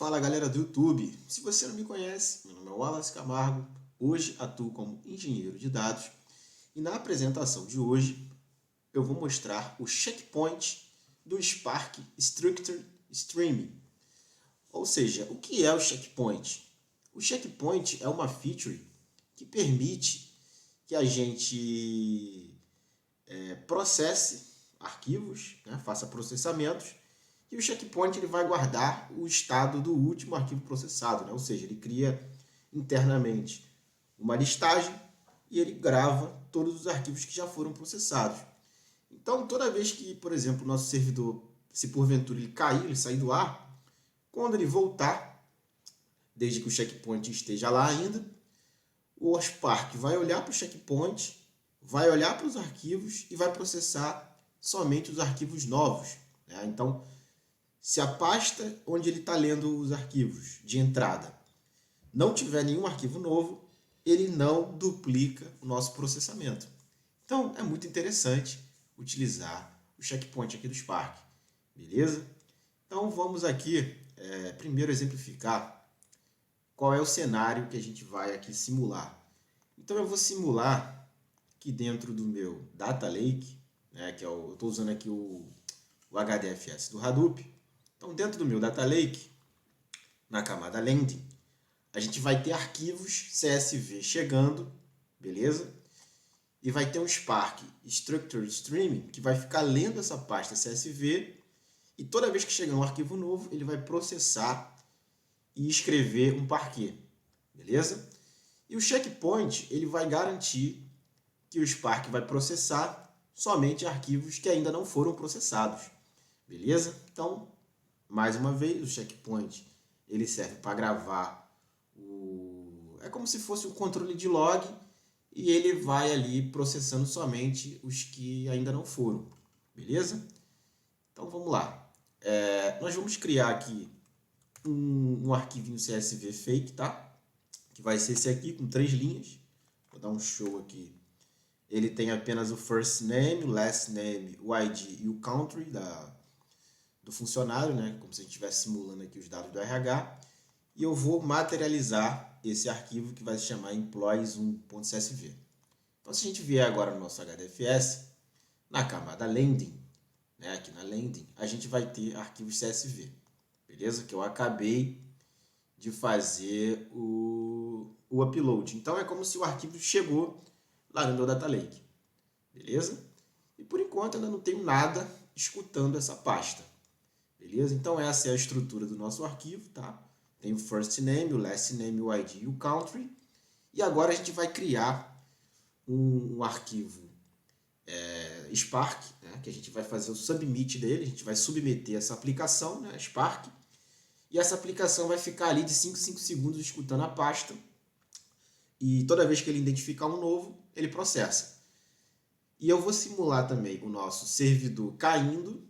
Fala galera do YouTube, se você não me conhece, meu nome é Wallace Camargo, hoje atuo como engenheiro de dados e na apresentação de hoje eu vou mostrar o checkpoint do Spark Structured Streaming. Ou seja, o que é o checkpoint? O checkpoint é uma feature que permite que a gente processe arquivos, né, faça processamentos. E o checkpoint ele vai guardar o estado do último arquivo processado, né? Ou seja, ele cria internamente uma listagem e ele grava todos os arquivos que já foram processados. Então, toda vez que, por exemplo, o nosso servidor, se porventura ele cair, ele sair do ar, quando ele voltar, desde que o checkpoint esteja lá ainda, o Spark vai olhar para o checkpoint, vai olhar para os arquivos e vai processar somente os arquivos novos, né? Então, se a pasta onde ele está lendo os arquivos de entrada não tiver nenhum arquivo novo, ele não duplica o nosso processamento. Então, é muito interessante utilizar o checkpoint aqui do Spark, beleza? Então, vamos aqui primeiro exemplificar qual é o cenário que a gente vai aqui simular. Então, eu vou simular aqui dentro do meu Data Lake, né, que eu estou usando aqui o HDFS do Hadoop. Então, dentro do meu Data Lake, na camada Landing, a gente vai ter arquivos CSV chegando, beleza? E vai ter um Spark Structured Streaming que vai ficar lendo essa pasta CSV e toda vez que chegar um arquivo novo, ele vai processar e escrever um parquet, beleza? E o checkpoint, ele vai garantir que o Spark vai processar somente arquivos que ainda não foram processados, beleza? Então, mais uma vez, o checkpoint ele serve para gravar é como se fosse um controle de log e ele vai ali processando somente os que ainda não foram, beleza? Então vamos lá. Nós vamos criar aqui um arquivinho CSV fake, tá? Que vai ser esse aqui com 3 linhas. Vou dar um show aqui. Ele tem apenas o first name, o last name, o ID e o country do funcionário, né? Como se a gente estivesse simulando aqui os dados do RH. E eu vou materializar esse arquivo que vai se chamar employees1.csv. Então, se a gente vier agora no nosso HDFS, na camada Landing, né? Aqui na Landing, a gente vai ter arquivos CSV, beleza? Que eu acabei de fazer o upload. Então, é como se o arquivo chegou lá no meu Data Lake, beleza? E por enquanto ainda não tenho nada escutando essa pasta. Beleza? Então, essa é a estrutura do nosso arquivo, tá? Tem o first name, o last name, o ID e o country. E agora a gente vai criar um arquivo Spark, né? Que a gente vai fazer o submit dele, a gente vai submeter essa aplicação, né? Spark, e essa aplicação vai ficar ali de 5 em 5 segundos escutando a pasta, e toda vez que ele identificar um novo, ele processa. E eu vou simular também o nosso servidor caindo,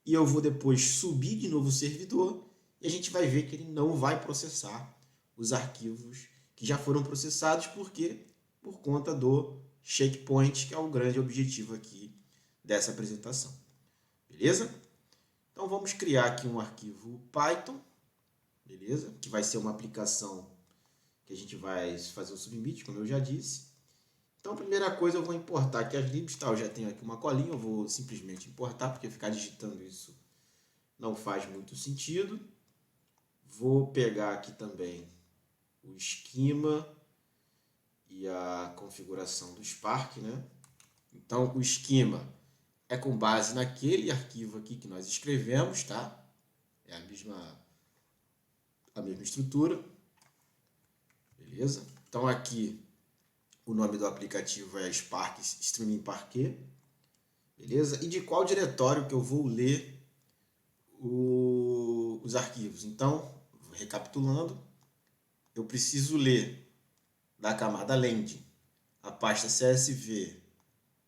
e eu vou depois subir de novo o servidor e a gente vai ver que ele não vai processar os arquivos que já foram processados, porque por conta do checkpoint, que é o grande objetivo aqui dessa apresentação. Beleza? Então vamos criar aqui um arquivo Python, beleza? Que vai ser uma aplicação que a gente vai fazer o submit, como eu já disse. Então, a primeira coisa, eu vou importar aqui as libs, tá? Eu já tenho aqui uma colinha, eu vou simplesmente importar, porque ficar digitando isso não faz muito sentido. Vou pegar aqui também o esquema e a configuração do Spark, né? Então, o esquema é com base naquele arquivo aqui que nós escrevemos, tá? É a mesma estrutura, beleza? Então, aqui o nome do aplicativo é Spark Streaming Parquet, beleza? E de qual diretório que eu vou ler os arquivos? Então, recapitulando, eu preciso ler da camada Landing a pasta CSV,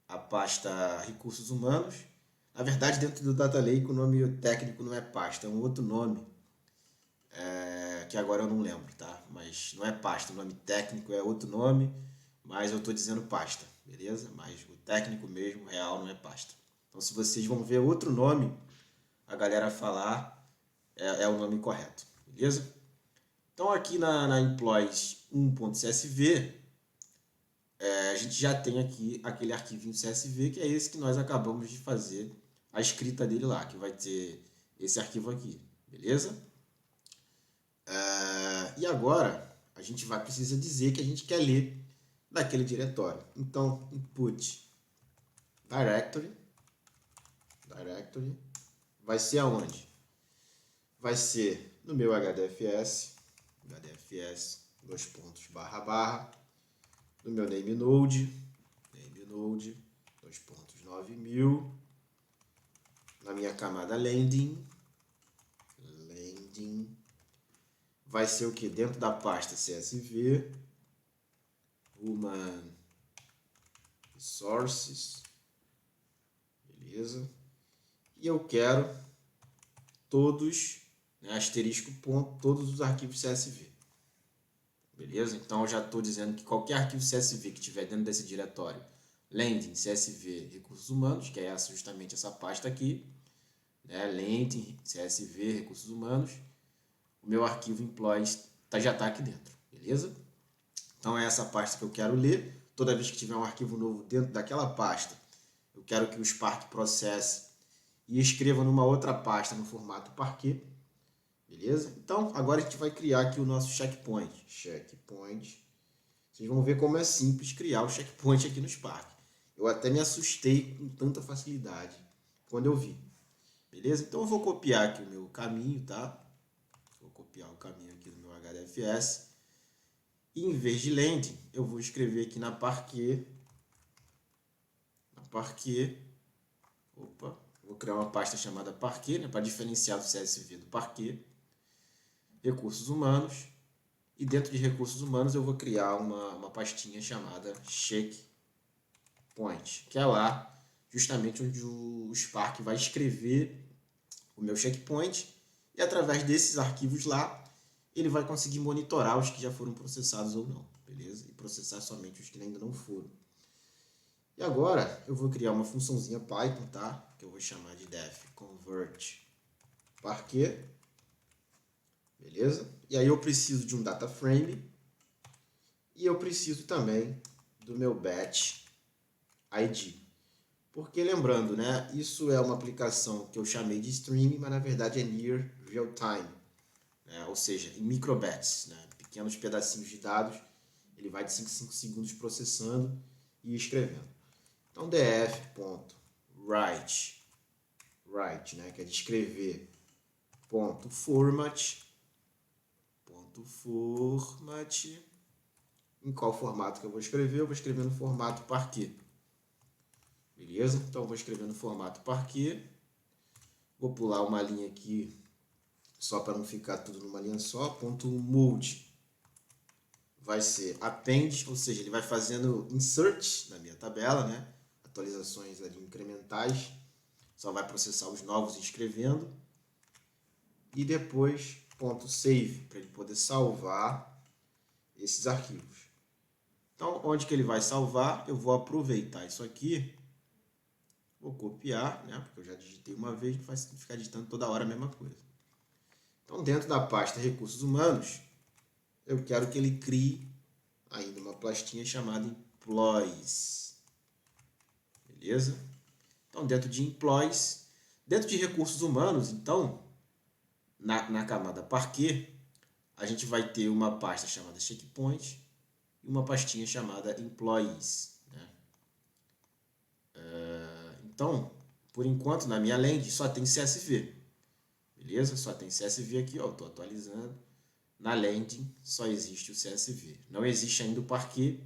a pasta Recursos Humanos. Na verdade, dentro do Data Lake, o nome técnico não é pasta, é um outro nome, que agora eu não lembro, tá? Mas não é pasta, o nome técnico é outro nome, mas eu estou dizendo pasta, beleza? Mas o técnico mesmo, real, não é pasta. Então, se vocês vão ver outro nome, a galera falar, é o nome correto, beleza? Então aqui na employees 1.csv, a gente já tem aqui aquele arquivinho CSV, que é esse que nós acabamos de fazer a escrita dele lá, que vai ter esse arquivo aqui, beleza? E agora a gente vai precisar dizer que a gente quer ler daquele diretório. Então, input directory vai ser aonde? Vai ser no meu HDFS, dois pontos, barra, barra, no meu name node, dois pontos, 9000, na minha camada landing, vai ser o que? Dentro da pasta CSV, human resources, beleza? E eu quero todos, né, asterisco ponto, todos os arquivos CSV, beleza? Então eu já estou dizendo que qualquer arquivo CSV que estiver dentro desse diretório, landing, CSV, recursos humanos, que é justamente essa pasta aqui, né, landing, CSV, recursos humanos, o meu arquivo employees já está aqui dentro, beleza? Então é essa pasta que eu quero ler. Toda vez que tiver um arquivo novo dentro daquela pasta, eu quero que o Spark processe e escreva numa outra pasta no formato Parquet, beleza? Então agora a gente vai criar aqui o nosso checkpoint. Vocês vão ver como é simples criar o checkpoint aqui no Spark. Eu até me assustei com tanta facilidade quando eu vi, beleza? Então eu vou copiar aqui o meu caminho, tá? Vou copiar o caminho aqui do meu HDFS. E em vez de landing, eu vou escrever aqui na Parquet. Vou criar uma pasta chamada Parquet, né, para diferenciar do CSV do Parquet. Recursos humanos. E dentro de recursos humanos eu vou criar uma pastinha chamada checkpoint, que é lá justamente onde o Spark vai escrever o meu checkpoint. E através desses arquivos lá, ele vai conseguir monitorar os que já foram processados ou não, beleza? E processar somente os que ainda não foram. E agora eu vou criar uma funçãozinha Python, tá? Que eu vou chamar de def convert Parquet, beleza? E aí eu preciso de um data frame e eu preciso também do meu batch ID. Porque lembrando, né? Isso é uma aplicação que eu chamei de streaming, mas na verdade é near real time, né? Ou seja, em microbatches, né? Pequenos pedacinhos de dados. Ele vai de 5 em 5 segundos processando e escrevendo. Então df.write, né, que é de escrever, .format, em qual formato que eu vou escrever? Eu vou escrever no formato Parquet, beleza? Então eu vou escrever no formato Parquet, vou pular uma linha aqui só para não ficar tudo numa linha só, .mode vai ser append, ou seja, ele vai fazendo insert na minha tabela, né? Atualizações ali incrementais, só vai processar os novos escrevendo. E depois .save, para ele poder salvar esses arquivos. Então, onde que ele vai salvar? Eu vou aproveitar isso aqui, vou copiar, né? Porque eu já digitei uma vez, não faz ficar digitando toda hora a mesma coisa. Então, dentro da pasta Recursos Humanos, eu quero que ele crie ainda uma pastinha chamada Employees. Beleza? Então, dentro de Employees, dentro de Recursos Humanos, então, na camada Parquet, a gente vai ter uma pasta chamada Checkpoint e uma pastinha chamada Employees, né? Então, por enquanto, na minha land só tem CSV. Beleza? Só tem CSV aqui, ó, estou atualizando. Na landing só existe o CSV. Não existe ainda o Parquet,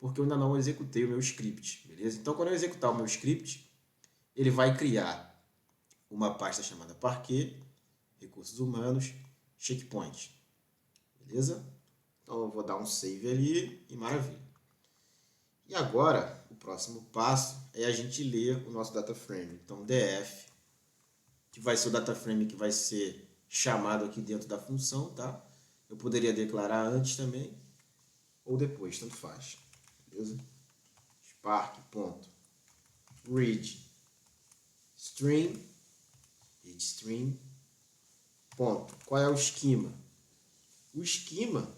porque eu ainda não executei o meu script, beleza? Então, quando eu executar o meu script, ele vai criar uma pasta chamada Parquet, Recursos Humanos, Checkpoint, beleza? Então, eu vou dar um save ali e maravilha. E agora, o próximo passo é a gente ler o nosso data frame. Então, df, que vai ser o data frame que vai ser chamado aqui dentro da função, tá? Eu poderia declarar antes também, ou depois, tanto faz, beleza? Spark.read string, ponto. Qual é o esquema? O esquema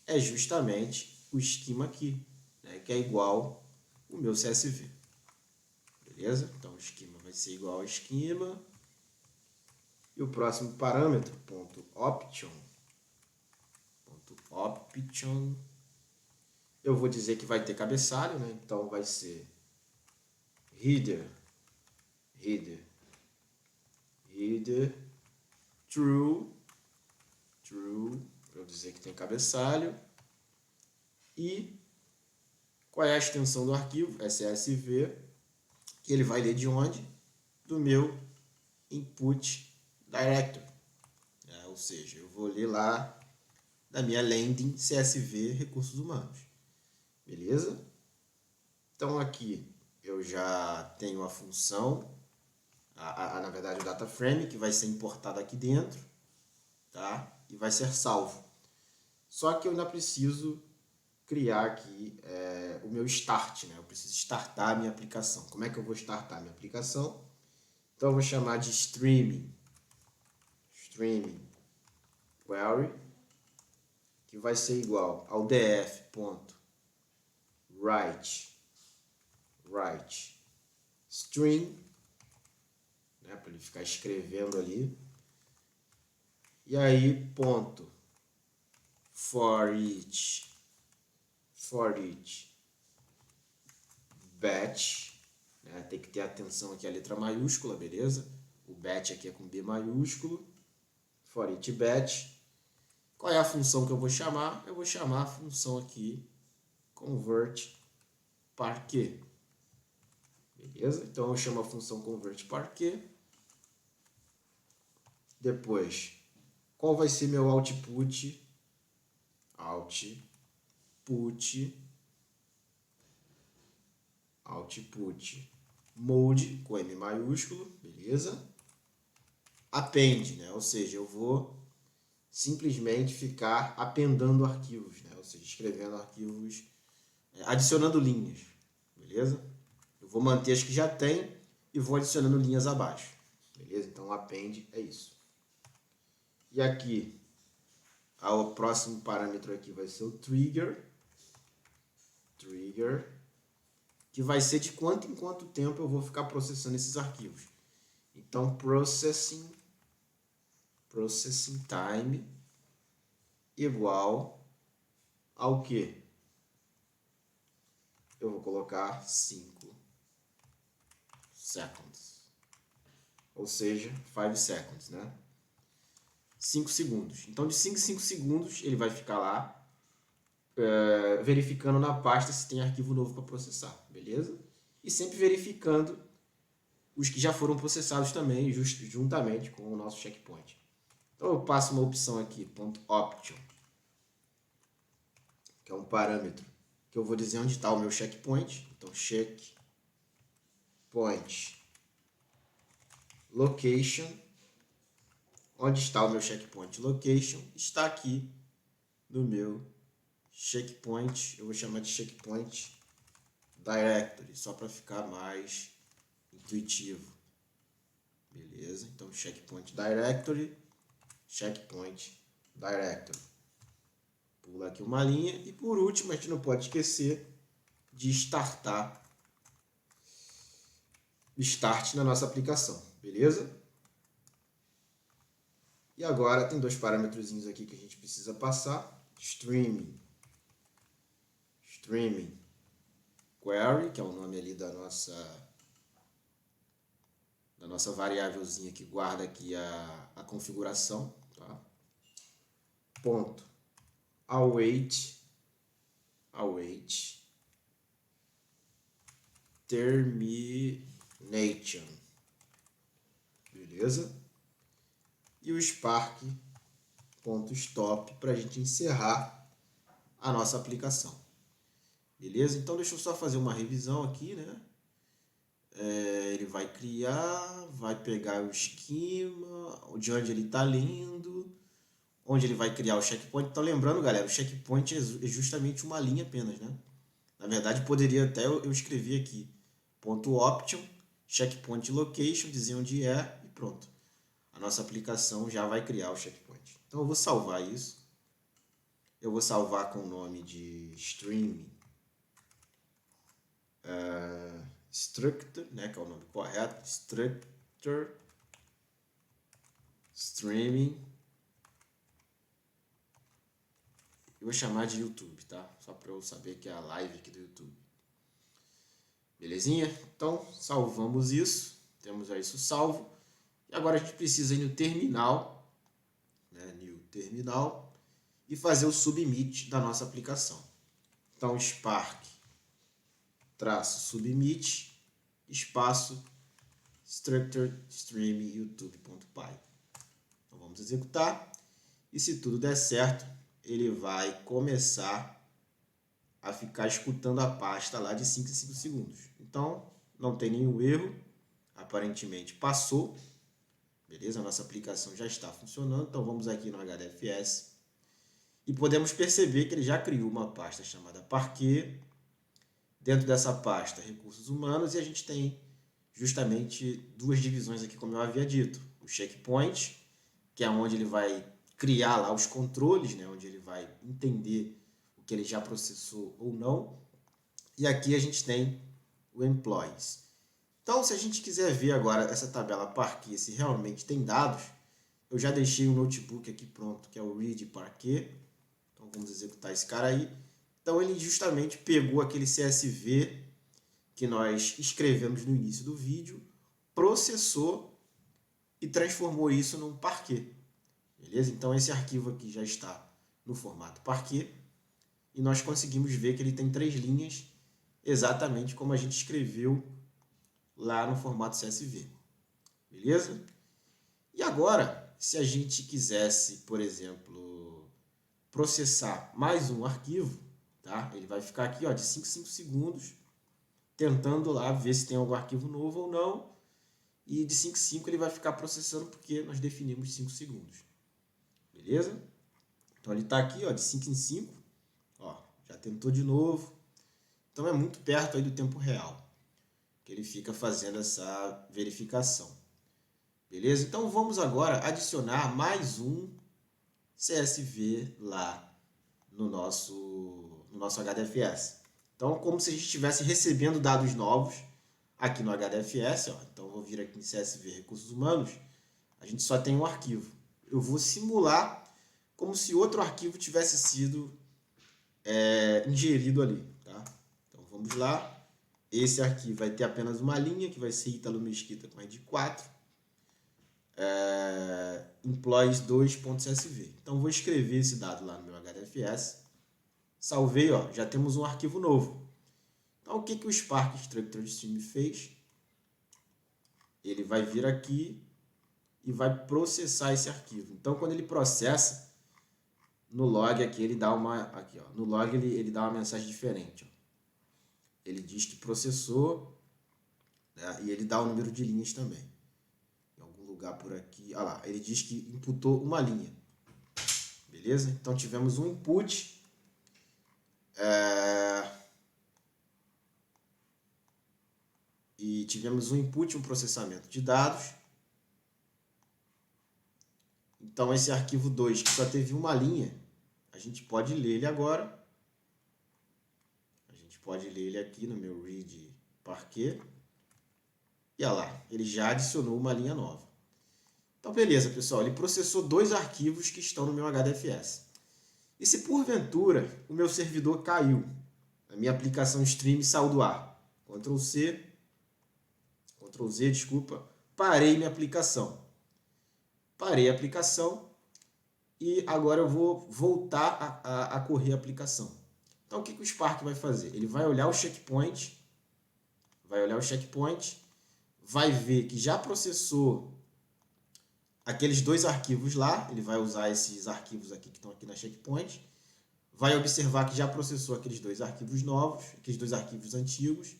é justamente o esquema aqui, né, que é igual o meu CSV. Beleza? Então, o esquema vai ser igual ao esquema. E o próximo parâmetro, ponto option, eu vou dizer que vai ter cabeçalho, né? Então, vai ser header, true, para eu dizer que tem cabeçalho. E qual é a extensão do arquivo? É CSV, que ele vai ler de onde? Do meu input directory. Ou seja, eu vou ler lá da minha landing CSV recursos humanos. Beleza? Então aqui eu já tenho a função, na verdade o data frame, que vai ser importado aqui dentro, tá? E vai ser salvo. Só que eu ainda preciso criar aqui o meu start, né? Eu preciso startar a minha aplicação. Como é que eu vou startar a minha aplicação? Então eu vou chamar de streaming query, que vai ser igual ao df.write string, né, para ele ficar escrevendo ali. E aí, ponto for each batch, né, tem que ter atenção aqui a letra maiúscula, beleza? O batch aqui é com B maiúsculo. For each batch. Qual é a função que eu vou chamar? Eu vou chamar a função aqui convert parquet. Beleza? Então eu chamo a função convert parquet. Depois, qual vai ser meu output? Output mode com M maiúsculo, beleza? Append, né? Ou seja, eu vou simplesmente ficar appendando arquivos, né? Ou seja, escrevendo arquivos, adicionando linhas, beleza? Eu vou manter as que já tem e vou adicionando linhas abaixo, beleza? Então, append é isso. E aqui, o próximo parâmetro aqui vai ser o trigger, que vai ser de quanto em quanto tempo eu vou ficar processando esses arquivos. Então, processing time igual ao quê? Eu vou colocar 5 seconds. Ou seja, 5 seconds, né? 5 segundos. Então, de 5 em 5 segundos, ele vai ficar lá verificando na pasta se tem arquivo novo para processar, beleza? E sempre verificando os que já foram processados também, juntamente com o nosso checkpoint. Então, eu passo uma opção aqui, .option, que é um parâmetro que eu vou dizer onde está o meu checkpoint. Então, checkpoint location. Onde está o meu checkpoint location? Está aqui no meu checkpoint. Eu vou chamar de checkpoint directory, só para ficar mais intuitivo. Beleza? Então, checkpoint directory. Pula aqui uma linha. E por último, a gente não pode esquecer de start na nossa aplicação. Beleza? E agora tem dois parâmetrozinhos aqui que a gente precisa passar. Streaming query, que é o nome ali da nossa variávelzinha que guarda aqui a configuração. Tá? Ponto await termination. Beleza? E o Spark.stop para a gente encerrar a nossa aplicação. Beleza? Então, deixa eu só fazer uma revisão aqui, né? Ele vai criar, vai pegar o esquema, de onde ele está lendo, onde ele vai criar o checkpoint. Então, lembrando, galera, o checkpoint é justamente uma linha apenas, né? Na verdade, poderia até eu escrever aqui, .option, checkpoint location, dizer onde é e pronto. A nossa aplicação já vai criar o checkpoint. Então eu vou salvar isso. Eu vou salvar com o nome de stream structure, né, que é o nome correto, structure streaming. Eu vou chamar de YouTube, tá? Só para eu saber que é a live aqui do YouTube. Belezinha? Então, salvamos isso. Temos aí isso salvo. E agora a gente precisa ir no terminal, né? New terminal, e fazer o submit da nossa aplicação. Então, Spark -submit espaço structure stream youtube.py. Então, vamos executar. E se tudo der certo, ele vai começar a ficar escutando a pasta lá de 5 em 5 segundos. Então, não tem nenhum erro. Aparentemente passou. Beleza? A nossa aplicação já está funcionando. Então, vamos aqui no HDFS. E podemos perceber que ele já criou uma pasta chamada Parquet. Dentro dessa pasta, recursos humanos. E a gente tem justamente duas divisões aqui, como eu havia dito. O checkpoint, que é onde ele vai criar lá os controles, né? Onde ele vai entender o que ele já processou ou não. E aqui a gente tem o Employees. Então, se a gente quiser ver agora essa tabela Parquet, se realmente tem dados, eu já deixei um notebook aqui pronto, que é o Read Parquet. Então, vamos executar esse cara aí. Então, ele justamente pegou aquele CSV que nós escrevemos no início do vídeo, processou e transformou isso num Parquet. Beleza? Então, esse arquivo aqui já está no formato Parquet. E nós conseguimos ver que ele tem 3 linhas, exatamente como a gente escreveu lá no formato CSV. Beleza? E agora, se a gente quisesse, por exemplo, processar mais um arquivo, tá? Ele vai ficar aqui, ó, de 5 em 5 segundos, tentando lá ver se tem algum arquivo novo ou não. E de 5 em 5 ele vai ficar processando porque nós definimos 5 segundos. Beleza? Então ele está aqui, ó, de 5 em 5. Ó, já tentou de novo. Então é muito perto aí do tempo real que ele fica fazendo essa verificação. Beleza? Então vamos agora adicionar mais um CSV lá no nosso HDFS. Então, como se a gente estivesse recebendo dados novos aqui no HDFS. Ó. Então, eu vou vir aqui em CSV Recursos Humanos. A gente só tem um arquivo. Eu vou simular como se outro arquivo tivesse sido ingerido ali. Tá? Então, vamos lá. Esse arquivo vai ter apenas uma linha, que vai ser Ítalo Mesquita com ID 4. Employees2.csv. Então, vou escrever esse dado lá no meu HDFS. Salvei, ó, já temos um arquivo novo. Então, o que o Spark Structure Stream fez? Ele vai vir aqui e vai processar esse arquivo. Então, quando ele processa, no log aqui ele dá uma... Aqui, ó, no log ele dá uma mensagem diferente. Ó. Ele diz que processou, né, e ele dá o número de linhas também. Em algum lugar por aqui... Olha lá, ele diz que imputou uma linha. Beleza? Então, tivemos um input... E tivemos um input e um processamento de dados. Então, esse arquivo 2, que só teve uma linha, a gente pode ler ele agora. A gente pode ler ele aqui no meu read Parquet. E olha lá, ele já adicionou uma linha nova. Então, beleza, pessoal. Ele processou 2 arquivos que estão no meu HDFS. E se porventura o meu servidor caiu, a minha aplicação stream saiu do ar, Ctrl Z, desculpa, parei minha aplicação. Parei a aplicação e agora eu vou voltar a correr a aplicação. Então, o que o Spark vai fazer? Ele vai olhar o checkpoint, vai ver que já processou aqueles 2 arquivos lá, ele vai usar esses arquivos aqui que estão aqui na checkpoint, vai observar que já processou aqueles 2 arquivos novos, aqueles 2 arquivos antigos,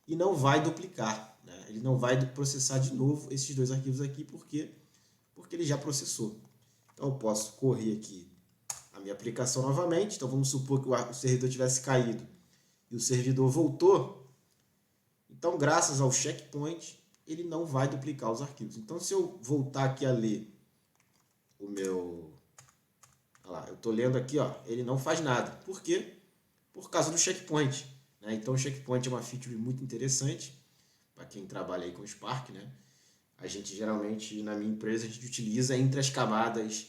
e não vai duplicar, né? Ele não vai processar de novo esses 2 arquivos aqui, porque ele já processou. Então, eu posso correr aqui a minha aplicação novamente. Então, vamos supor que o servidor tivesse caído e o servidor voltou. Então, graças ao checkpoint, ele não vai duplicar os arquivos. Então, se eu voltar aqui a ler o meu... Olha lá, eu estou lendo aqui, ó, ele não faz nada. Por quê? Por causa do checkpoint, né? Então, o checkpoint é uma feature muito interessante para quem trabalha aí com Spark, né? A gente geralmente, na minha empresa, a gente utiliza entre as camadas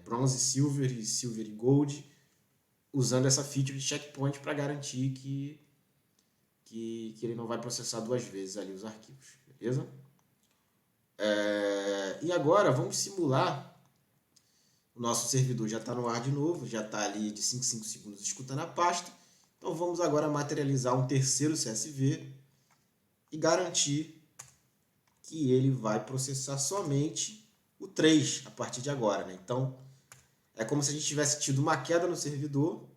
bronze, silver e gold, usando essa feature de checkpoint para garantir que ele não vai processar duas vezes ali os arquivos, beleza? E agora vamos simular. O nosso servidor já está no ar de novo, já está ali de 5 em 5 segundos escutando a pasta. Então vamos agora materializar um terceiro CSV e garantir que ele vai processar somente o 3 a partir de agora, né? Então é como se a gente tivesse tido uma queda no servidor.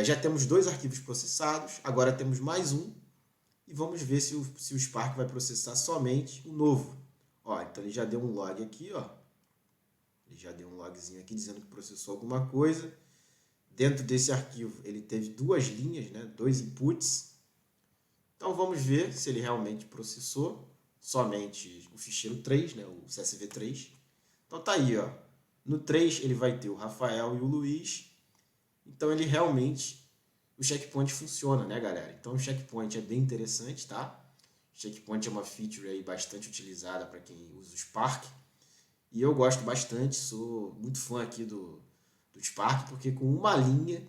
Já temos 2 arquivos processados, agora temos mais um. E vamos ver se o Spark vai processar somente o novo. Ó, então ele já deu um log aqui, ó. Ele já deu um logzinho aqui dizendo que processou alguma coisa. Dentro desse arquivo ele teve 2 linhas, né? 2 inputs. Então vamos ver se ele realmente processou somente o ficheiro 3, né? O CSV3. Então tá aí, ó. No 3 ele vai ter o Rafael e o Luiz. Então ele realmente... O checkpoint funciona, né, galera? Então o checkpoint é bem interessante, tá? O checkpoint é uma feature aí bastante utilizada para quem usa o Spark. E eu gosto bastante, sou muito fã aqui do Spark, porque com uma linha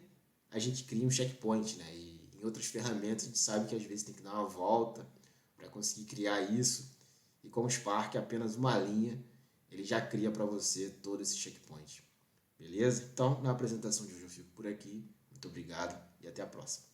a gente cria um checkpoint, né? E em outras ferramentas a gente sabe que às vezes tem que dar uma volta para conseguir criar isso. E com o Spark, apenas uma linha, ele já cria para você todo esse checkpoint. Beleza? Então, na apresentação de hoje eu fico por aqui. Muito obrigado e até a próxima.